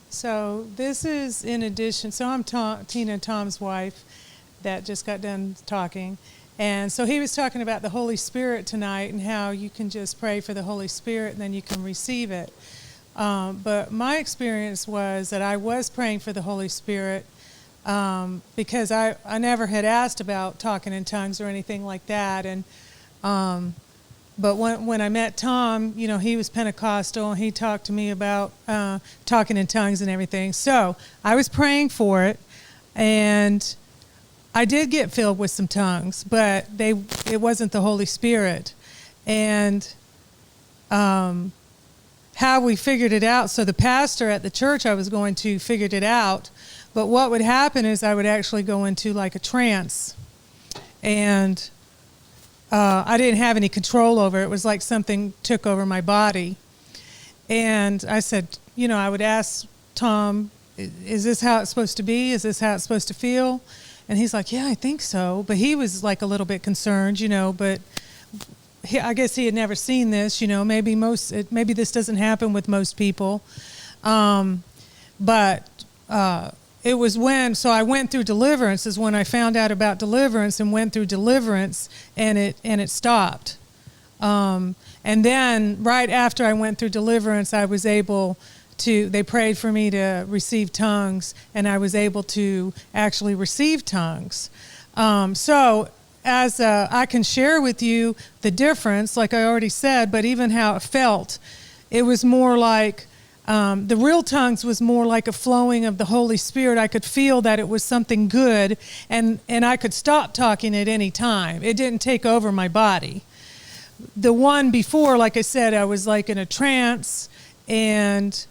So this is in addition. So I'm Tina, Tom's wife, that just got done talking. And so he was talking about the Holy Spirit tonight and how you can just pray for the Holy Spirit and then you can receive it. But my experience was that I was praying for the Holy Spirit because I never had asked about talking in tongues or anything like that. And but when I met Tom, you know, he was Pentecostal and he talked to me about talking in tongues and everything. So I was praying for it, and I did get filled with some tongues, but it wasn't the Holy Spirit. And how we figured it out, so the pastor at the church I was going to figured it out, but what would happen is I would actually go into like a trance, and I didn't have any control over it. It was like something took over my body. And I said, you know, I would ask Tom, is this how it's supposed to be? Is this how it's supposed to feel? And he's like, yeah, I think so. But he was like a little bit concerned, you know, but I guess he had never seen this, you know, maybe this doesn't happen with most people. But it was so I went through deliverance is when I found out about deliverance and went through deliverance, and it stopped. And then right after I went through deliverance, I was able to, they prayed for me to receive tongues, and I was able to actually receive tongues. So as I can share with you the difference, like I already said, but even how it felt, it was more like, the real tongues was more like a flowing of the Holy Spirit. I could feel that it was something good, and I could stop talking at any time. It didn't take over my body. The one before, like I said, I was like in a trance, and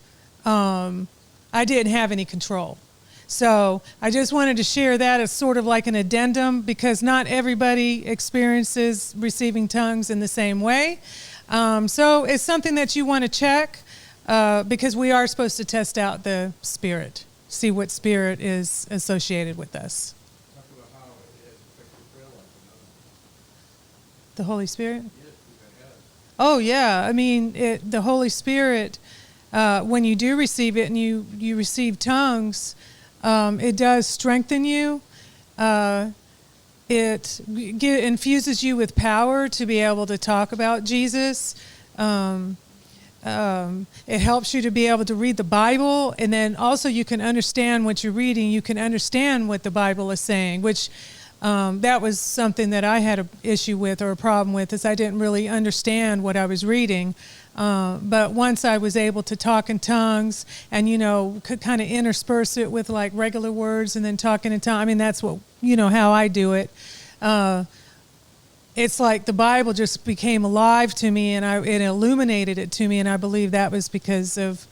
I didn't have any control. So I just wanted to share that as sort of like an addendum, because not everybody experiences receiving tongues in the same way. So it's something that you want to check. Because we are supposed to test out the spirit, see what spirit is associated with us. Talk about how it has affected prayer life. The Holy Spirit? Yes, it has. Oh, yeah. I mean, the Holy Spirit, when you do receive it and you receive tongues, it does strengthen you. It infuses you with power to be able to talk about Jesus. It helps you to be able to read the Bible, and then also you can understand what you're reading. You can understand what the Bible is saying, which that was something that I had an issue with or a problem with, is I didn't really understand what I was reading. But once I was able to talk in tongues and, you know, could kind of intersperse it with like regular words and then talking in tongues, I mean, that's what, you know, how I do it. It's like the Bible just became alive to me, and it illuminated it to me, and I believe that was because of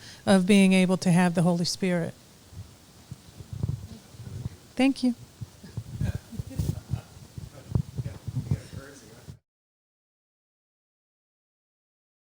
being able to have the Holy Spirit. Thank you.